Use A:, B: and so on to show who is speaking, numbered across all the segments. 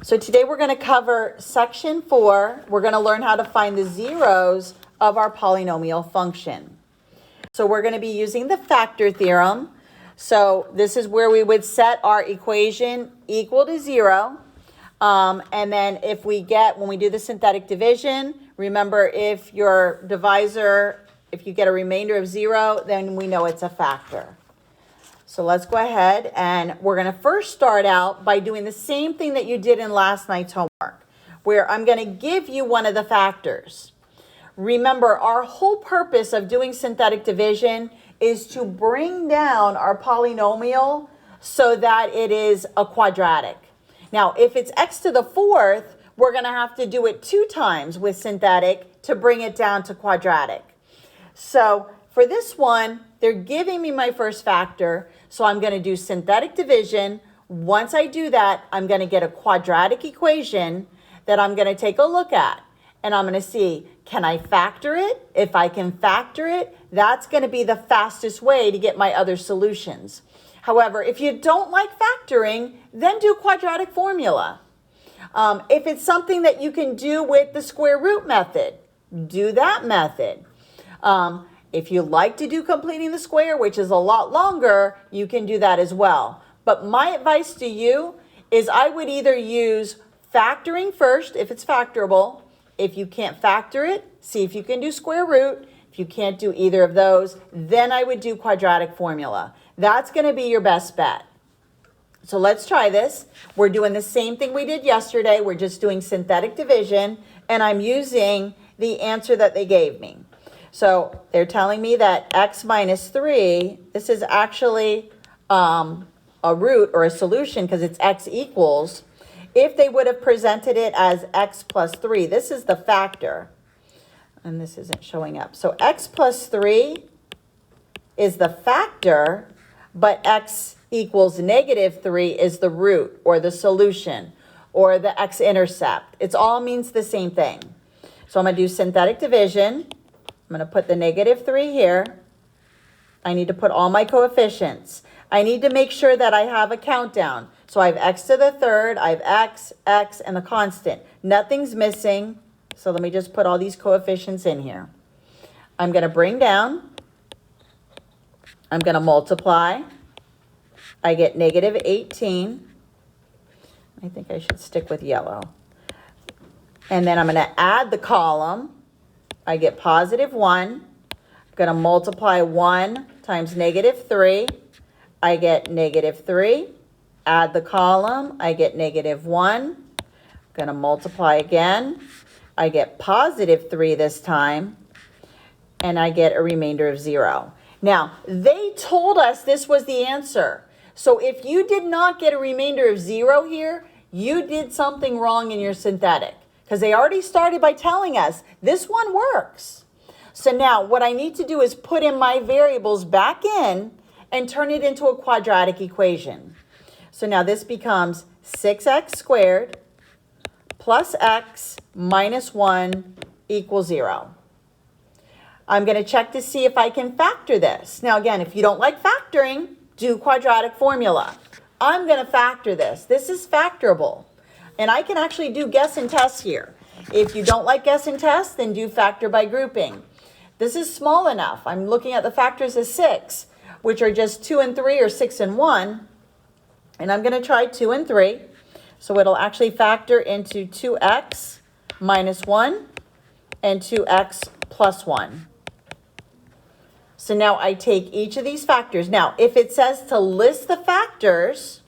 A: So today we're going to cover section 4. We're going to learn how to find the zeros of our polynomial function. So we're going to be using the factor theorem. So this is where we would set our equation equal to 0. And then when we do the synthetic division, remember if your divisor, if you get a remainder of 0, then we know it's a factor. So let's go ahead and we're going to first start out by doing the same thing that you did in last night's homework, where I'm going to give you one of the factors. Remember, our whole purpose of doing synthetic division is to bring down our polynomial so that it is a quadratic. Now, if it's x to the 4th, we're going to have to do it 2 times with synthetic to bring it down to quadratic. So for this one, they're giving me my first factor, so I'm going to do synthetic division. Once I do that, I'm going to get a quadratic equation that I'm going to take a look at. And I'm going to see, can I factor it? If I can factor it, that's going to be the fastest way to get my other solutions. However, if you don't like factoring, then do quadratic formula. If it's something that you can do with the square root method, do that method. If you like to do completing the square, which is a lot longer, you can do that as well. But my advice to you is I would either use factoring first if it's factorable. If you can't factor it, see if you can do square root. If you can't do either of those, then I would do quadratic formula. That's going to be your best bet. So let's try this. We're doing the same thing we did yesterday. We're just doing synthetic division, and I'm using the answer that they gave me. So they're telling me that x minus 3, this is actually a root or a solution because it's x equals. If they would have presented it as x plus 3, this is the factor. And this isn't showing up. So x plus 3 is the factor, but x equals negative 3 is the root or the solution or the x-intercept. It all means the same thing. So I'm going to do synthetic division. I'm going to put the negative 3 here. I need to put all my coefficients. I need to make sure that I have a countdown. So I have x to the 3rd, I have x, and the constant. Nothing's missing. So let me just put all these coefficients in here. I'm going to bring down. I'm going to multiply. I get negative 18. I think I should stick with yellow. And then I'm going to add the column. I get positive 1. I'm going to multiply 1 times negative 3. I get negative 3. Add the column. I get negative 1. I'm going to multiply again. I get positive 3 this time. And I get a remainder of 0. Now, they told us this was the answer. So if you did not get a remainder of 0 here, you did something wrong in your synthetic. Because they already started by telling us this one works. So now what I need to do is put in my variables back in and turn it into a quadratic equation. So now this becomes 6x squared plus x minus 1 equals 0. I'm going to check to see if I can factor this. Now again, if you don't like factoring, do quadratic formula. I'm going to factor this. This is factorable. And I can actually do guess and test here. If you don't like guess and test, then do factor by grouping. This is small enough. I'm looking at the factors as 6, which are just 2 and 3 or 6 and 1. And I'm going to try 2 and 3. So it'll actually factor into 2x minus 1 and 2x plus 1. So now I take each of these factors. Now, if it says to list the factors,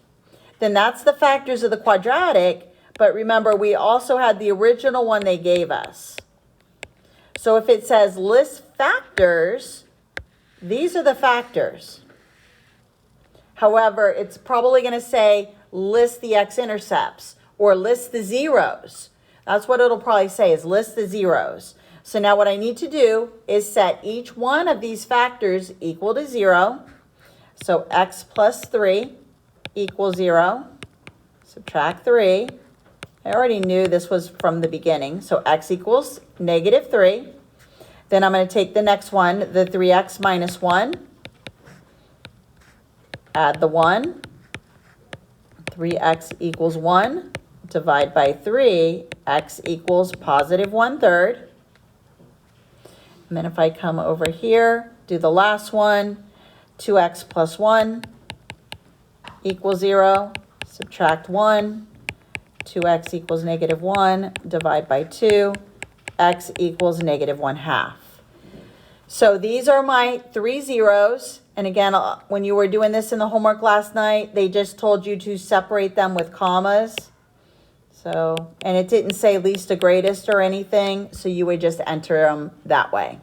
A: then that's the factors of the quadratic. But remember, we also had the original one they gave us. So if it says list factors, these are the factors. However, it's probably going to say list the x-intercepts or list the zeros. That's what it'll probably say is list the zeros. So now what I need to do is set each one of these factors equal to 0. So x plus 3 equals 0. Subtract 3. I already knew this was from the beginning. So x equals negative 3. Then I'm going to take the next one, the 3x minus 1. Add the 1. 3x equals 1. divide by 3, x equals positive 1/3. And then if I come over here, do the last one, 2x plus 1 equals 0, subtract 1, 2x equals negative 1, divide by 2, x equals negative 1/2. So these are my 3 zeros. And again, when you were doing this in the homework last night, they just told you to separate them with commas. So, and it didn't say least to greatest or anything, so you would just enter them that way.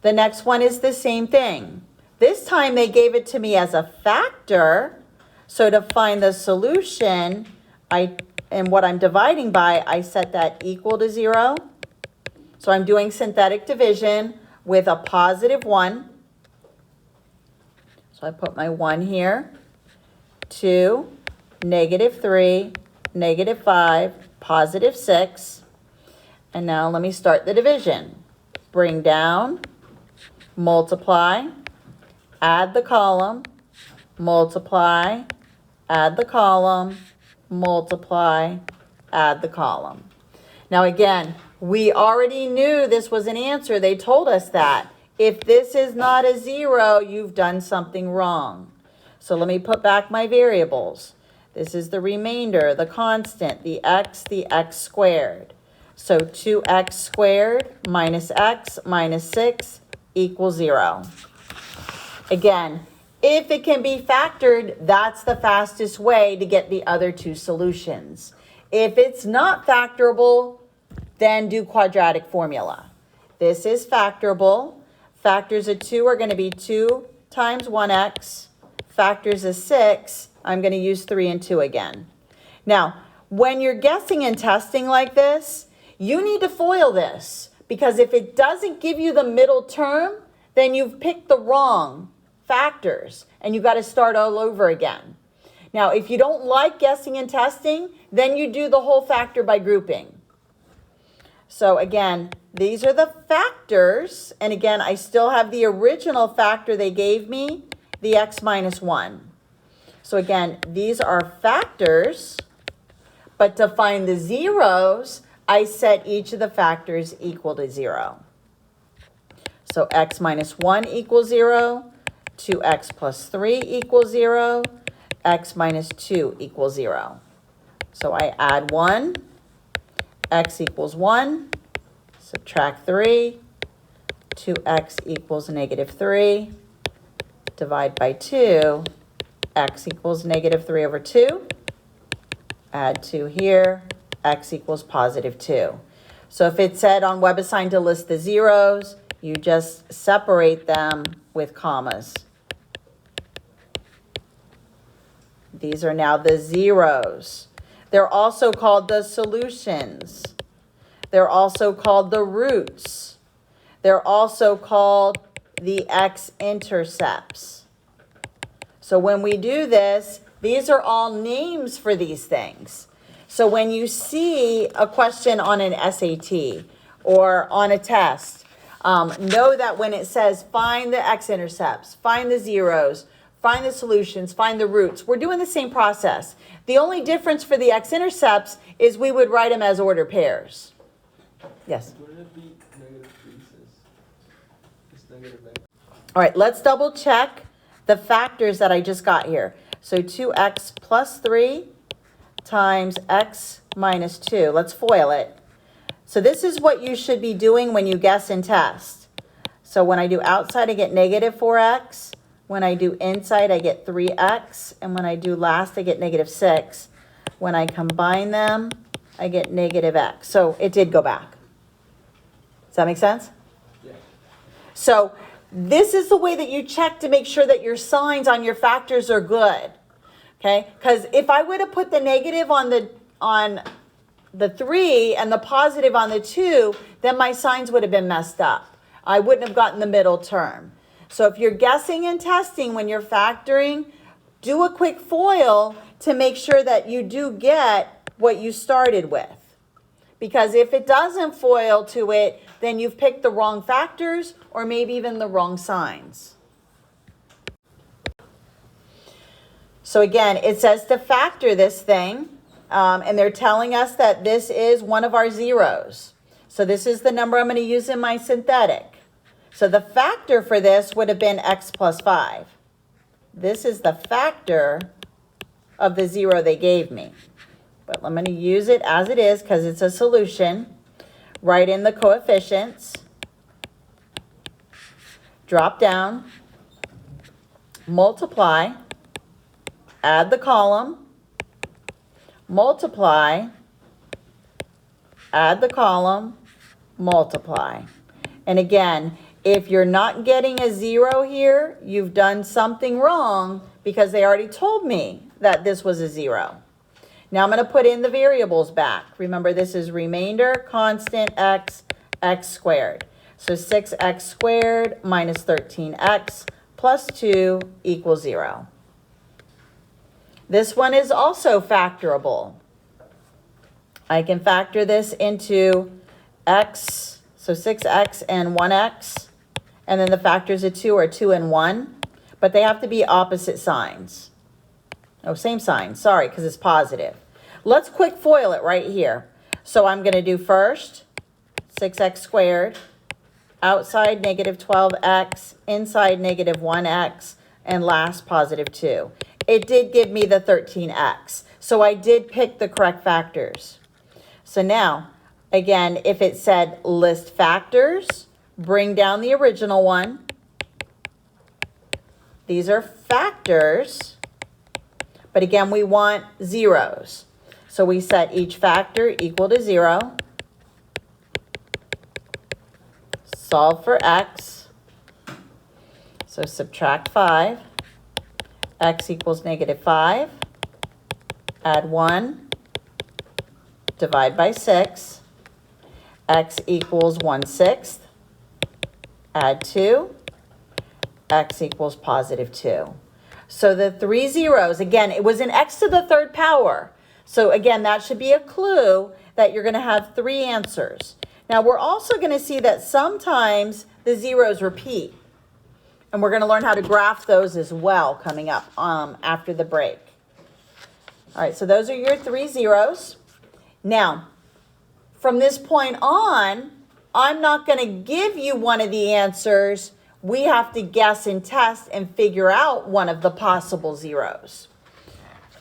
A: The next one is the same thing. This time they gave it to me as a factor. So to find the solution, and what I'm dividing by, I set that equal to 0. So I'm doing synthetic division with a positive 1. So I put my 1 here. 2, negative 3, negative 5, positive 6. And now let me start the division. Bring down, multiply, add the column, multiply, add the column, multiply, add the column. Now again, we already knew this was an answer. They told us that. If this is not a 0, you've done something wrong. So let me put back my variables. This is the remainder, the constant, the x squared. So 2x squared minus x minus 6 equals 0. Again, if it can be factored, that's the fastest way to get the other two solutions. If it's not factorable, then do quadratic formula. This is factorable. Factors of 2 are going to be 2 times 1x. Factors of 6, I'm going to use 3 and 2 again. Now, when you're guessing and testing like this, you need to FOIL this, because if it doesn't give you the middle term, then you've picked the wrong factors and you got to start all over again. Now, if you don't like guessing and testing, then you do the whole factor by grouping. So again, these are the factors. And again, I still have the original factor they gave me, the x minus 1. So again, these are factors, but to find the zeros, I set each of the factors equal to 0. So x minus 1 equals 0, 2x plus 3 equals 0, x minus 2 equals 0. So I add 1, x equals 1, subtract 3, 2x equals negative 3, divide by 2, x equals negative 3 over 2, add 2 here, x equals positive 2. So if it said on WebAssign to list the zeros, you just separate them with commas. These are now the zeros. They're also called the solutions. They're also called the roots. They're also called the x-intercepts. So when we do this, these are all names for these things. So when you see a question on an SAT or on a test, know that when it says find the x-intercepts, find the zeros, find the solutions, find the roots, we're doing the same process. The only difference for the x-intercepts is we would write them as ordered pairs. Yes?
B: Wouldn't it be negative 3 since it's negative x?
A: All right, let's double check the factors that I just got here. So 2x plus 3 times x minus 2. Let's FOIL it. So this is what you should be doing when you guess and test. So when I do outside, I get negative 4x. When I do inside, I get 3x. And when I do last, I get negative 6. When I combine them, I get negative x. So it did go back. Does that make sense?
B: Yeah.
A: So this is the way that you check to make sure that your signs on your factors are good. Okay? Because if I would have put the negative on the 3 and the positive on the 2, then my signs would have been messed up. I wouldn't have gotten the middle term. So if you're guessing and testing when you're factoring, do a quick FOIL to make sure that you do get what you started with. Because if it doesn't FOIL to it, then you've picked the wrong factors or maybe even the wrong signs. So again, it says to factor this thing. and they're telling us that this is one of our zeros. So this is the number I'm going to use in my synthetic. So the factor for this would have been x plus 5. This is the factor of the 0 they gave me. But I'm going to use it as it is because it's a solution. Write in the coefficients. Drop down. Multiply. Add the column. Multiply. Add the column. Multiply. And again, if you're not getting a 0 here, you've done something wrong because they already told me that this was a 0. Now I'm going to put in the variables back. Remember, this is remainder, constant, x squared. So 6x squared minus 13x plus 2 equals 0. This one is also factorable. I can factor this into x, so 6x and 1x. And then the factors of 2 are 2 and 1. But they have to be opposite signs. Oh, same sign. Sorry, because it's positive. Let's quick FOIL it right here. So I'm going to do first 6x squared, outside negative 12x, inside negative 1x, and last positive 2. It did give me the 13x. So I did pick the correct factors. So now, again, if it said list factors, bring down the original one. These are factors. But again, we want zeros. So we set each factor equal to 0. Solve for x. So subtract 5. X equals negative 5. Add 1. Divide by 6. X equals 1/6. Add 2. X equals positive 2. So the 3 zeros, again, it was an x to the third power. So again, that should be a clue that you're going to have 3 answers. Now we're also going to see that sometimes the zeros repeat. And we're going to learn how to graph those as well coming up after the break. All right, so those are your 3 zeros. Now, from this point on, I'm not going to give you one of the answers. We have to guess and test and figure out one of the possible zeros.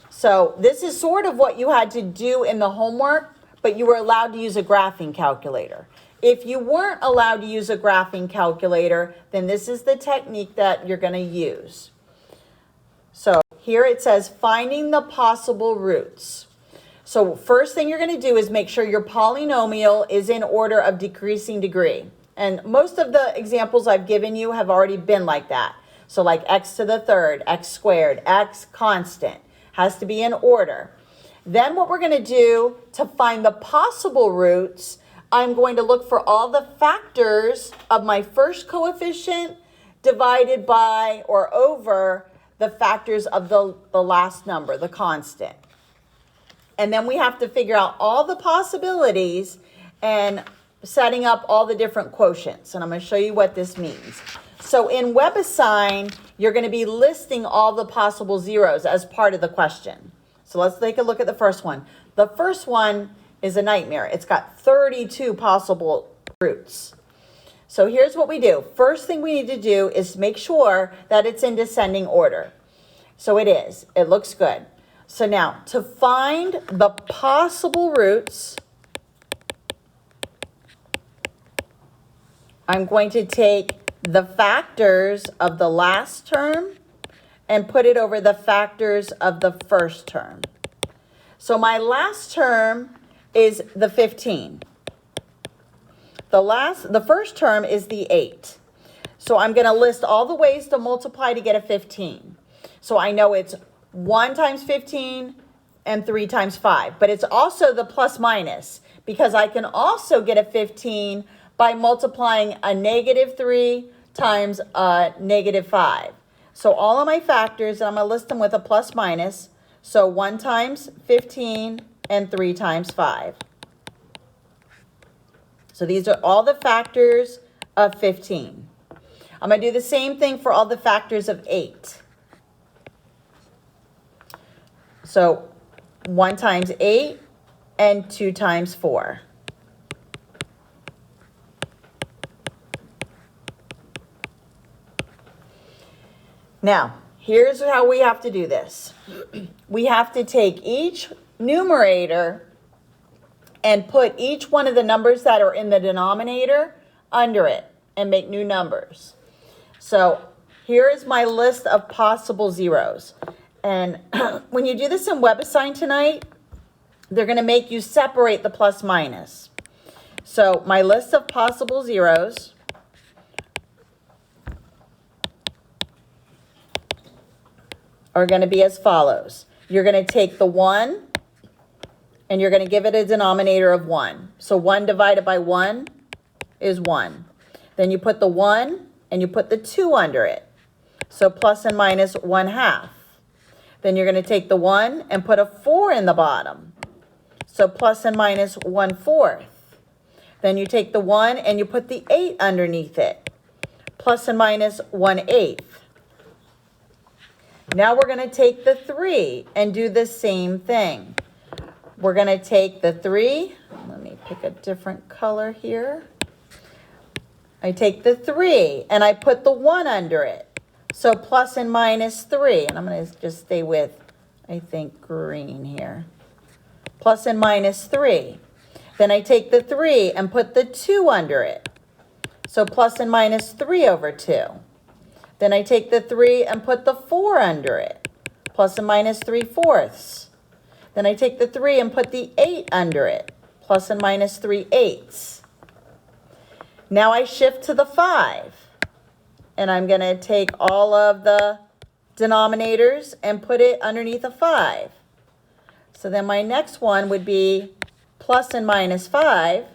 A: So this is sort of what you had to do in the homework, but you were allowed to use a graphing calculator. If you weren't allowed to use a graphing calculator, then this is the technique that you're going to use. So here it says finding the possible roots. So first thing you're going to do is make sure your polynomial is in order of decreasing degree. And most of the examples I've given you have already been like that. So like x to the third, x squared, x constant has to be in order. Then what we're going to do to find the possible roots, I'm going to look for all the factors of my first coefficient divided by or over the factors of the last number, the constant. And then we have to figure out all the possibilities and setting up all the different quotients. And I'm going to show you what this means. So in WebAssign, you're going to be listing all the possible zeros as part of the question. So let's take a look at the first one. The first one is a nightmare. It's got 32 possible roots. So here's what we do. First thing we need to do is make sure that it's in descending order. So it is. It looks good. So now, to find the possible roots, I'm going to take the factors of the last term and put it over the factors of the first term. So my last term is the 15. The first term is the 8. So I'm going to list all the ways to multiply to get a 15. So I know it's 1 times 15 and 3 times 5. But it's also the plus minus because I can also get a 15 by multiplying a negative 3 times a negative 5. So all of my factors, and I'm going to list them with a plus minus. So 1 times 15 and 3 times 5. So these are all the factors of 15. I'm going to do the same thing for all the factors of 8. So 1 times 8, and 2 times 4. Now, here's how we have to do this. We have to take each numerator and put each one of the numbers that are in the denominator under it and make new numbers. So here is my list of possible zeros. And when you do this in WebAssign tonight, they're going to make you separate the plus minus. So my list of possible zeros are going to be as follows. You're going to take the 1 and you're going to give it a denominator of 1. So 1 divided by 1 is 1. Then you put the 1 and you put the 2 under it. So plus and minus 1/2. Then you're going to take the 1 and put a 4 in the bottom. So plus and minus 1/4. Then you take the 1 and you put the 8 underneath it. Plus and minus 1/8. Now we're going to take the 3 and do the same thing. We're going to take the 3. Let me pick a different color here. I take the 3 and I put the 1 under it. So plus and minus 3. And I'm going to just stay with, I think, green here. Plus and minus 3. Then I take the 3 and put the 2 under it. So plus and minus 3 over 2. Then I take the 3 and put the 4 under it. Plus and minus 3/4. Then I take the 3 and put the 8 under it. Plus and minus 3/8. Now I shift to the 5. And I'm going to take all of the denominators and put it underneath a 5. So then my next one would be plus and minus 5,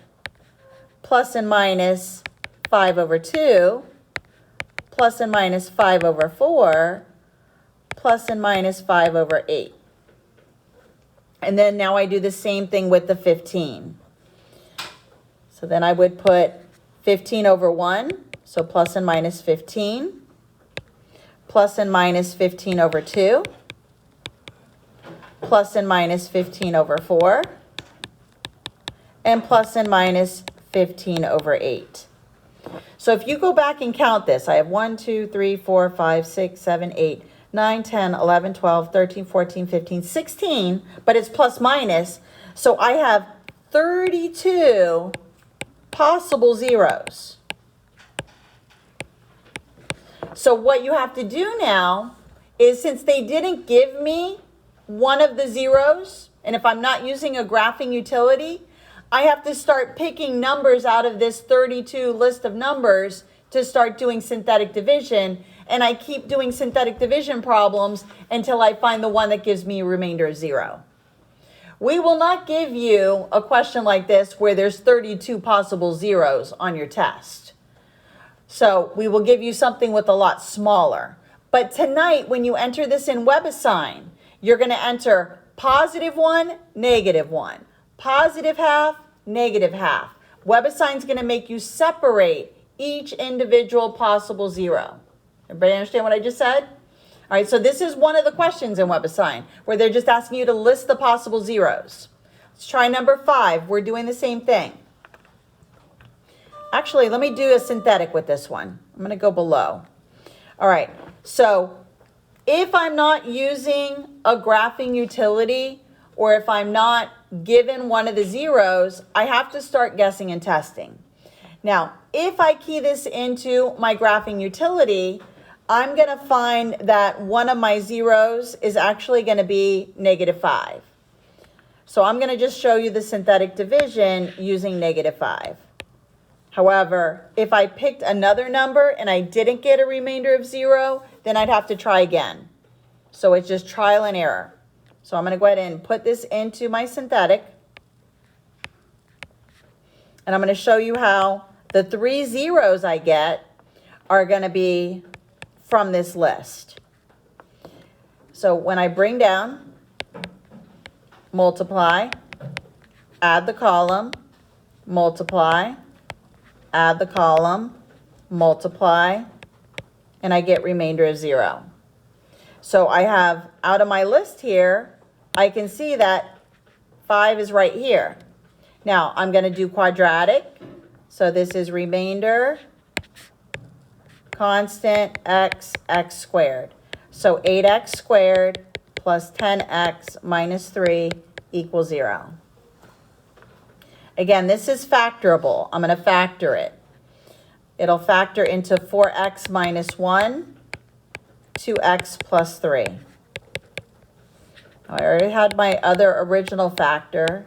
A: plus and minus 5 over 2, plus and minus 5 over 4, plus and minus 5 over 8. And then now I do the same thing with the 15. So then I would put 15 over 1, so plus and minus 15, plus and minus 15 over 2, plus and minus 15 over 4, and plus and minus 15 over 8. So if you go back and count this, I have 1, 2, 3, 4, 5, 6, 7, 8, 9, 10, 11, 12, 13, 14, 15, 16, but it's plus minus. So I have 32 possible zeros. So what you have to do now is, since they didn't give me one of the zeros, and if I'm not using a graphing utility, I have to start picking numbers out of this 32 list of numbers to start doing synthetic division. And I keep doing synthetic division problems until I find the one that gives me a remainder of 0. We will not give you a question like this where there's 32 possible zeros on your test. So we will give you something with a lot smaller. But tonight, when you enter this in WebAssign, you're going to enter +1, -1. Positive half, negative half. WebAssign is going to make you separate each individual possible zero. Everybody understand what I just said? All right, so this is one of the questions in WebAssign where they're just asking you to list the possible zeros. Let's try number 5. We're doing the same thing. Actually, let me do a synthetic with this one. I'm going to go below. All right, so if I'm not using a graphing utility, or if I'm not given one of the zeros, I have to start guessing and testing. Now, if I key this into my graphing utility, I'm going to find that one of my zeros is actually going to be -5. So I'm going to just show you the synthetic division using -5. However, if I picked another number and I didn't get a remainder of 0, then I'd have to try again. So it's just trial and error. So I'm going to go ahead and put this into my synthetic. And I'm going to show you how the 3 zeros I get are going to be from this list. So when I bring down, multiply, add the column, multiply, add the column, multiply, and I get remainder of 0. So I have, out of my list here, I can see that 5 is right here. Now, I'm going to do quadratic. So this is remainder constant x squared. So 8x squared plus 10x minus 3 equals 0. Again, this is factorable. I'm going to factor it. It'll factor into 4x minus 1, 2x plus 3. I already had my other original factor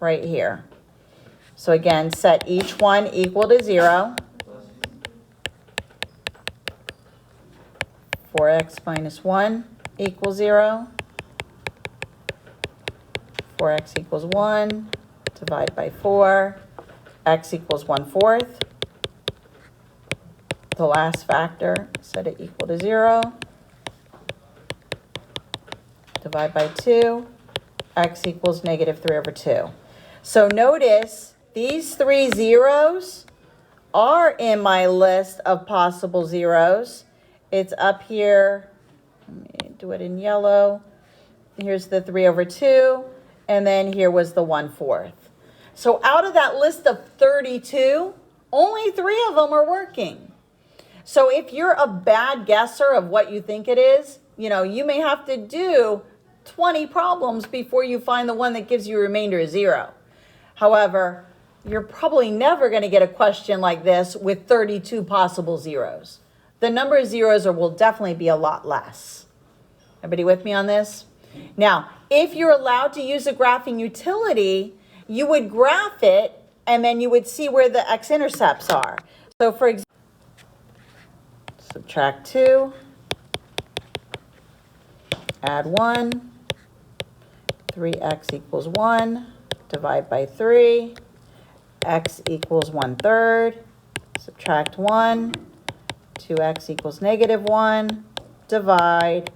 A: right here. So again, set each one equal to 0. 4x minus 1 equals 0. 4x equals 1. Divide by 4. X equals 1/4. The last factor, set it equal to 0. Divide by 2. X equals -3/2. So notice these 3 zeros are in my list of possible zeros. It's up here. Let me do it in yellow. Here's the 3/2. And then here was the 1/4. So out of that list of 32, only 3 of them are working. So if you're a bad guesser of what you think it is, you may have to do 20 problems before you find the one that gives you a remainder of 0. However, you're probably never going to get a question like this with 32 possible zeros. The number of zeros will definitely be a lot less. Everybody with me on this? Now, if you're allowed to use a graphing utility, you would graph it and then you would see where the x-intercepts are. So for example, subtract 2, add 1, 3x equals 1, divide by 3, x equals 1/3, subtract 1, 2x equals -1, divide.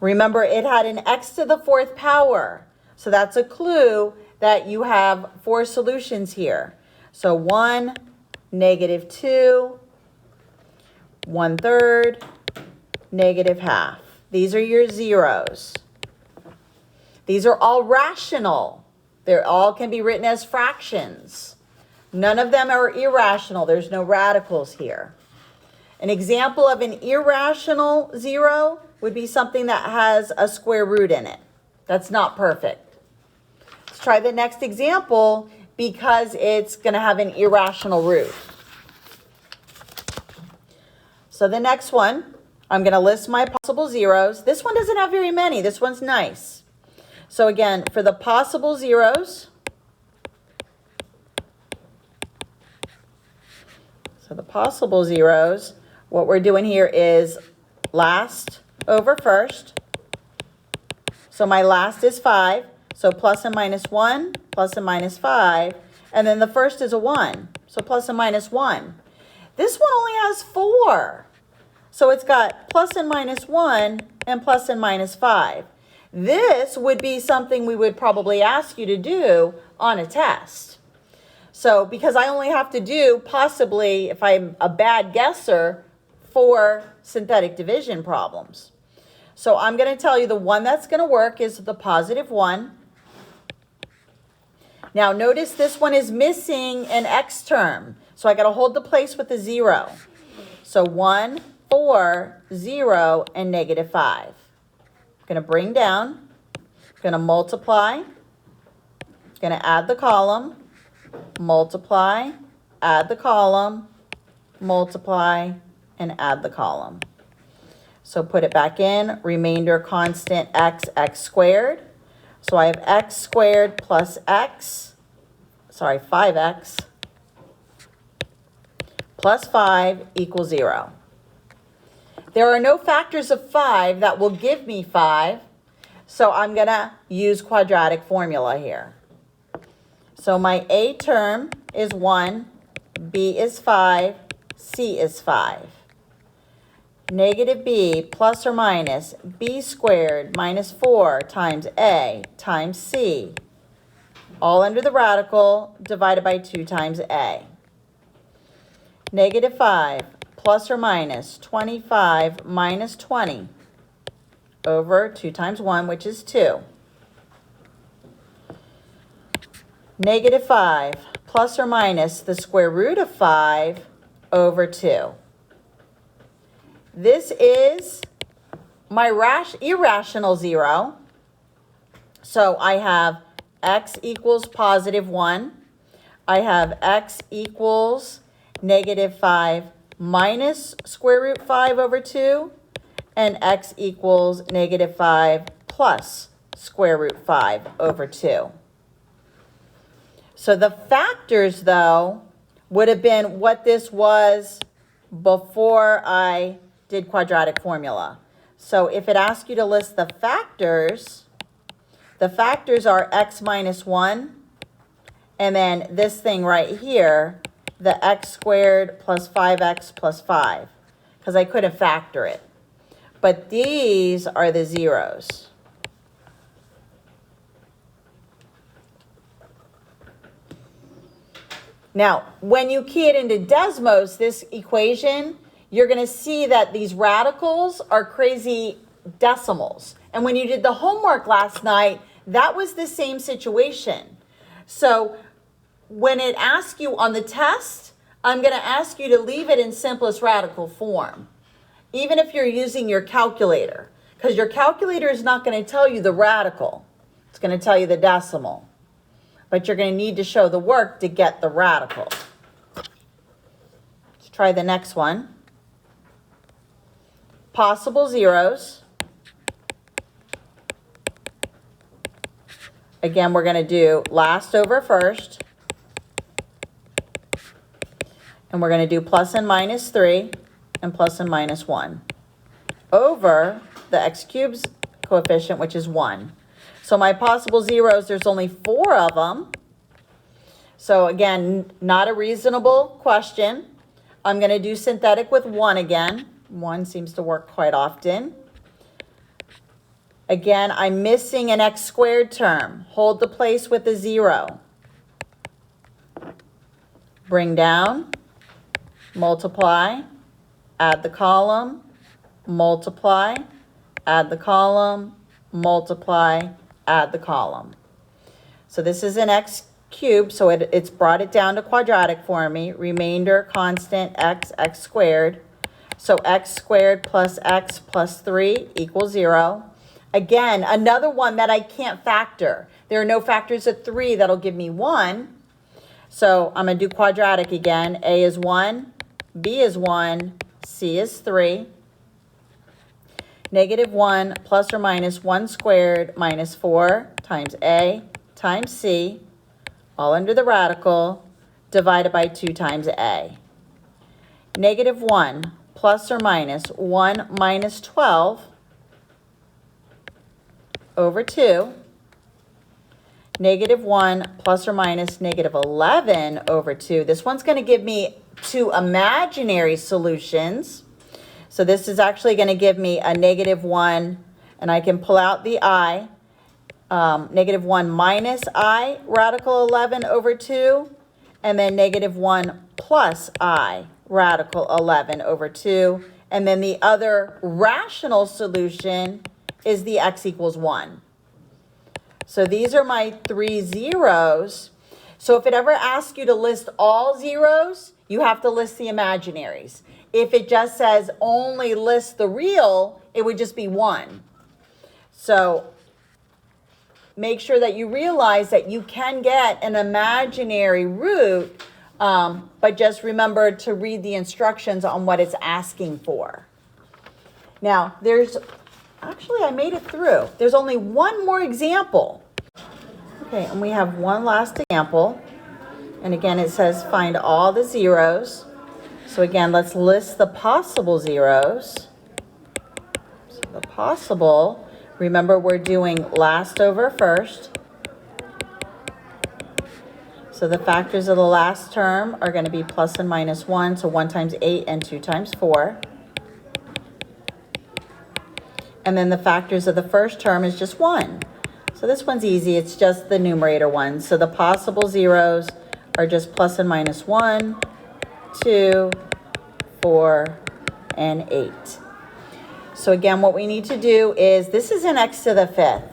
A: Remember, it had an x to the 4th power. So that's a clue that you have 4 solutions here. So 1, -2, 1/3, -1/2. These are your zeros. These are all rational. They all can be written as fractions. None of them are irrational. There's no radicals here. An example of an irrational zero would be something that has a square root in it. That's not perfect. Let's try the next example because it's going to have an irrational root. So the next one, I'm going to list my possible zeros. This one doesn't have very many. This one's nice. So again, for the possible zeros, what we're doing here is last over first. So my last is 5. So plus and minus 1, plus and minus 5. And then the first is a 1. So plus and minus 1. This one only has 4. So it's got plus and minus 1 and plus and minus 5. This would be something we would probably ask you to do on a test. So because I only have to do possibly, if I'm a bad guesser, 4 synthetic division problems. So I'm going to tell you the one that's going to work is the +1. Now notice this one is missing an x term. So I got to hold the place with a 0. So 1, 4, 0, and -5. I'm going to bring down, going to multiply, going to add the column, multiply, add the column, multiply, and add the column. So put it back in, remainder constant x squared. So I have x squared plus 5x plus 5 equals 0. There are no factors of 5 that will give me 5, so I'm going to use quadratic formula here. So my A term is 1, B is 5, C is 5. Negative b plus or minus b squared minus 4 times a times c, all under the radical, divided by 2 times a. Negative 5 plus or minus 25 minus 20, over 2 times 1, which is 2. Negative 5 plus or minus the square root of 5 over 2. This is my irrational 0. So I have x equals positive 1. I have x equals negative 5 minus square root 5 over 2. And x equals negative 5 plus square root 5 over 2. So the factors, though, would have been what this was before I did quadratic formula. So if it asks you to list the factors are x minus 1, and then this thing right here, the x squared plus 5x plus 5, because I couldn't factor it. But these are the zeros. Now, when you key it into Desmos, this equation, you're going to see that these radicals are crazy decimals. And when you did the homework last night, that was the same situation. So when it asks you on the test, I'm going to ask you to leave it in simplest radical form, even if you're using your calculator, because your calculator is not going to tell you the radical. It's going to tell you the decimal. But you're going to need to show the work to get the radical. Let's try the next one. Possible zeros. Again, we're going to do last over first. And we're going to do plus and minus 3 and plus and minus 1 over the x cubed coefficient, which is 1. So my possible zeros, there's only 4 of them. So again, not a reasonable question. I'm going to do synthetic with 1 again. 1 seems to work quite often. Again, I'm missing an x squared term. Hold the place with a 0. Bring down, multiply, add the column, multiply, add the column, multiply, add the column. So this is an x cubed, so it's brought it down to quadratic for me. Remainder constant x squared. So x squared plus x plus 3 equals 0. Again, another one that I can't factor. There are no factors of 3 that'll give me 1. So I'm going to do quadratic again. A is 1, B is 1, C is 3. Negative 1 plus or minus 1 squared minus 4 times A times C, all under the radical, divided by 2 times A. Negative 1 plus or minus 1 minus 12 over 2. Negative 1 plus or minus negative 11 over 2. This one's going to give me 2 imaginary solutions. So this is actually going to give me a negative 1, and I can pull out the I. Negative 1 minus I radical 11 over 2, and then negative 1 plus I radical 11 over 2. And then the other rational solution is the x equals 1. So these are my 3 zeros. So if it ever asks you to list all zeros, you have to list the imaginaries. If it just says only list the real, it would just be 1. So make sure that you realize that you can get an imaginary root, but just remember to read the instructions on what it's asking for. Now, actually I made it through. There's only one more example. Okay, and we have one last example. And again, it says find all the zeros. So again, let's list the possible zeros. So the possible, remember we're doing last over first. So the factors of the last term are going to be plus and minus 1. So 1 times 8 and 2 times 4. And then the factors of the first term is just 1. So this one's easy. It's just the numerator one. So the possible zeros are just plus and minus 1, 2, 4, and 8. So again, what we need to do is, this is an x to the fifth.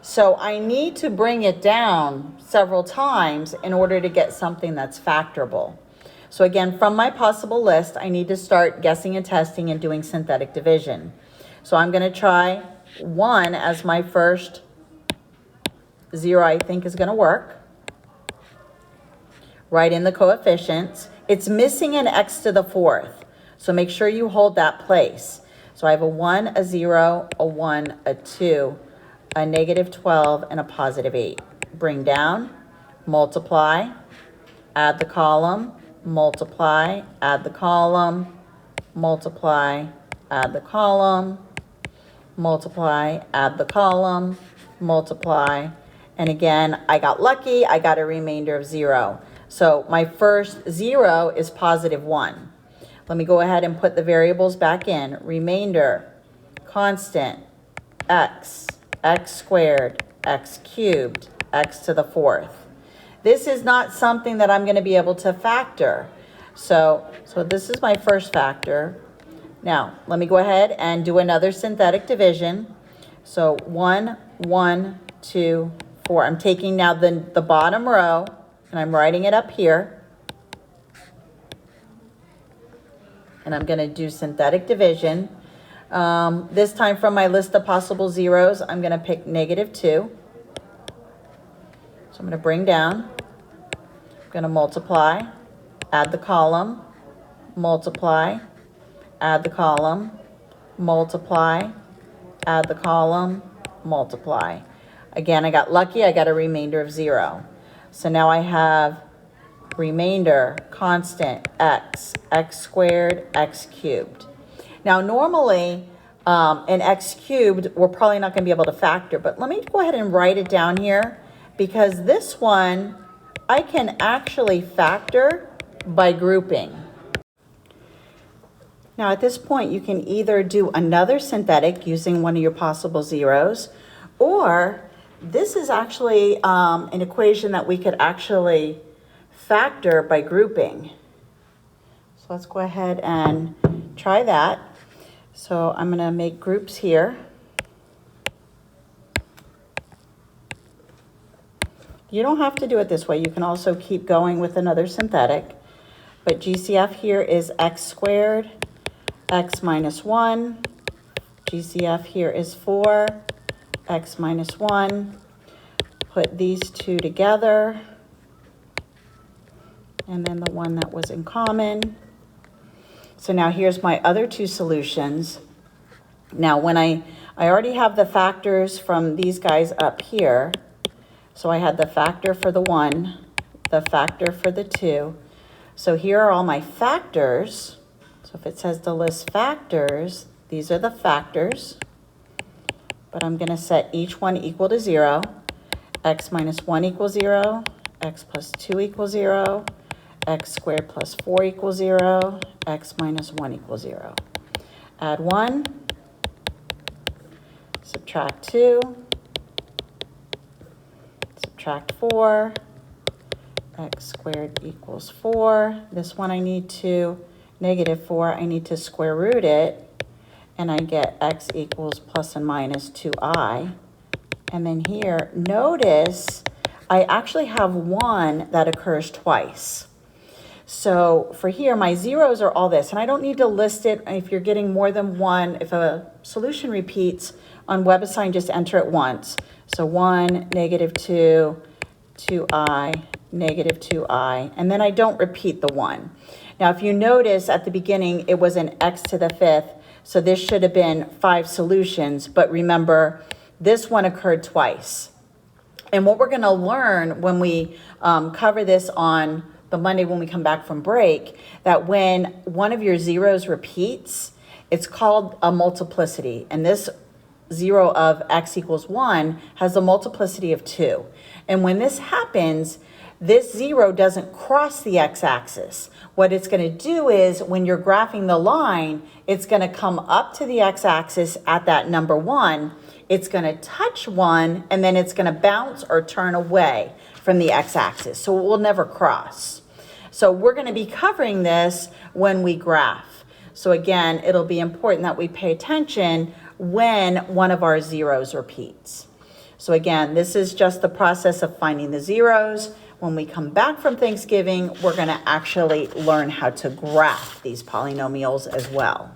A: So I need to bring it down several times in order to get something that's factorable. So again, from my possible list, I need to start guessing and testing and doing synthetic division. So I'm going to try 1 as my first 0 I think is going to work. Write in the coefficients. It's missing an x to the fourth, so make sure you hold that place. So I have a 1, a 0, a 1, a 2, a negative 12, and a positive 8. Bring down, multiply, add the column, multiply, add the column, multiply, add the column, multiply, add the column, multiply, and again, I got lucky, I got a remainder of 0. So my first 0 is positive 1. Let me go ahead and put the variables back in. Remainder, constant, x, x squared, x cubed, x to the fourth. This is not something that I'm going to be able to factor. So this is my first factor. Now, let me go ahead and do another synthetic division. So 1, 1, 2, 4. I'm taking now the bottom row, and I'm writing it up here. And I'm going to do synthetic division. This time from my list of possible zeros, I'm going to pick negative 2. So I'm going to bring down. I'm going to multiply, add the column, multiply, add the column, multiply, add the column, multiply. Again, I got lucky, I got a remainder of 0. So now I have remainder, constant, x, x squared, x cubed. Now normally, an x cubed, we're probably not going to be able to factor, but let me go ahead and write it down here, because this one, I can actually factor by grouping. Now at this point, you can either do another synthetic using one of your possible zeros, or this is actually an equation that we could actually factor by grouping. So let's go ahead and try that. So I'm going to make groups here. You don't have to do it this way. You can also keep going with another synthetic. But GCF here is x squared, x minus 1. GCF here is 4, x minus 1. Put these two together. And then the one that was in common. So now here's my other two solutions. Now when I already have the factors from these guys up here. So I had the factor for the 1, the factor for the 2. So here are all my factors. So if it says to list factors, these are the factors. But I'm going to set each one equal to 0. X minus 1 equals 0. X plus 2 equals 0. X squared plus 4 equals 0. X minus 1 equals 0. Add 1. Subtract 2. Subtract 4. X squared equals 4. This one I need to, negative 4, I need to square root it. And I get x equals plus and minus 2i. And then here, notice I actually have 1 that occurs twice. So for here, my zeros are all this. And I don't need to list it if you're getting more than 1. If a solution repeats on WebAssign, just enter it once. So 1, negative 2, 2i, negative 2i. And then I don't repeat the 1. Now, if you notice at the beginning, it was an x to the fifth. So this should have been 5 solutions. But remember, this one occurred twice. And what we're going to learn when we cover this on the Monday when we come back from break, that when one of your zeros repeats, it's called a multiplicity. And this 0 of x equals 1 has a multiplicity of 2. And when this happens, this 0 doesn't cross the x-axis. What it's going to do is when you're graphing the line, it's going to come up to the x-axis at that number 1. It's going to touch 1, and then it's going to bounce or turn away from the x-axis. So it will never cross. So we're going to be covering this when we graph. So again, it'll be important that we pay attention when one of our zeros repeats. So again, this is just the process of finding the zeros. When we come back from Thanksgiving, we're going to actually learn how to graph these polynomials as well.